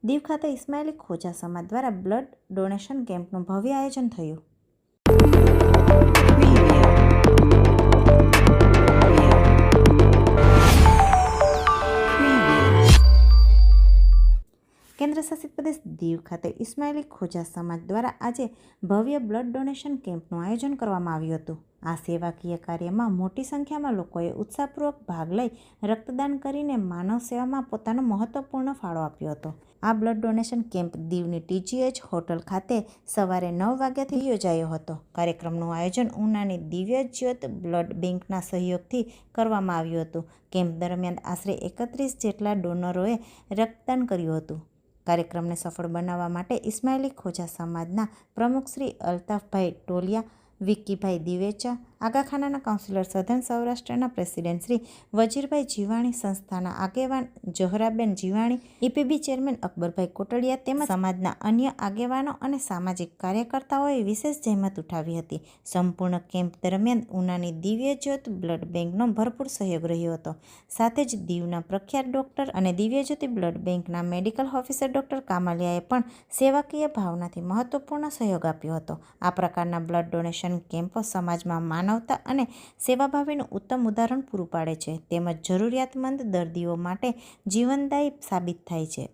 દીવ ખાતે ઇસ્માઇલી ખોજા સમાજ દ્વારા બ્લડ ડોનેશન કેમ્પનું ભવ્ય આયોજન થયું. કેન્દ્રશાસિત પ્રદેશ દીવ ખાતે ઇસ્માઇલી ખોજા સમાજ દ્વારા આજે ભવ્ય બ્લડ ડોનેશન કેમ્પનું આયોજન કરવામાં આવ્યું હતું. આ સેવાકીય કાર્યમાં મોટી સંખ્યામાં લોકોએ ઉત્સાહપૂર્વક ભાગ લઈ રક્તદાન કરીને માનવ સેવામાં પોતાનો મહત્વપૂર્ણ ફાળો આપ્યો હતો. આ બ્લડ ડોનેશન કેમ્પ દીવની TGH હોટલ ખાતે સવારે 9 વાગ્યાથી યોજાયો હતો. કાર્યક્રમનું આયોજન ઉનાની દિવ્ય જ્યોત બ્લડ બેંકના સહયોગથી કરવામાં આવ્યું હતું. કેમ્પ દરમિયાન આશરે 31 જેટલા ડોનરોએ રક્તદાન કર્યું હતું. કાર્યક્રમને સફળ બનાવવા માટે ઇસ્માઇલી ખોજા સમાજના પ્રમુખ શ્રી અલ્તાફભાઈ ટોલિયા, વિક્કીભાઈ દિવેચા, આગાખાનાના કાઉન્સિલર સધન સૌરાષ્ટ્રના પ્રેસિડેન્ટ શ્રી વજીરભાઈ જીવાણી, સંસ્થાના આગેવાન ઝહરાબેન જીવાણી, EPB ચેરમેન અકબરભાઈ કોટડિયા તેમજ સમાજના અન્ય આગેવાનો અને સામાજિક કાર્યકર્તાઓએ વિશેષ જહેમત ઉઠાવી હતી. સંપૂર્ણ કેમ્પ દરમિયાન ઉનાની દિવ્ય જ્યોત બ્લડ બેંકનો ભરપૂર સહયોગ રહ્યો હતો. સાથે જ દીવના પ્રખ્યાત ડોક્ટર અને દિવ્ય જ્યોતિ બ્લડ બેંકના મેડિકલ ઓફિસર ડોક્ટર કામલિયાએ પણ સેવાકીય ભાવનાથી મહત્વપૂર્ણ સહયોગ આપ્યો હતો. આ પ્રકારના બ્લડ ડોનેશન કેમ્પો સમાજમાં માનવતા અને સેવાભાવીનું ઉત્તમ ઉદાહરણ પૂરું પાડે છે તેમજ જરૂરિયાતમંદ દર્દીઓ માટે જીવનદાયી સાબિત થાય છે.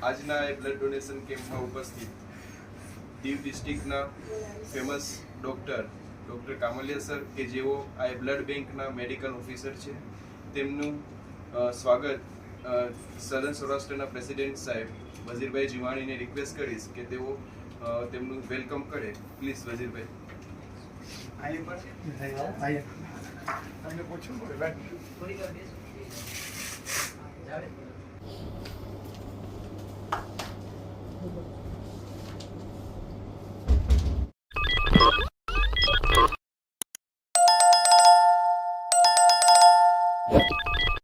આજના એ બ્લડ ડોનેશન કેમ્પમાં ઉપસ્થિત દીવ ડિસ્ટ્રિક્ટના ફેમસ ડૉક્ટર કામલિયા સર કે જેઓ આ બ્લડ બેંકના મેડિકલ ઓફિસર છે, તેમનું સ્વાગત સદન સૌરાષ્ટ્રના પ્રેસિડેન્ટ સાહેબ વજીરભાઈ જીવાણીને રિક્વેસ્ટ કરીશ કે તેઓ તેમનું વેલકમ કરે. પ્લીઝ વજીરભાઈ. Yeah.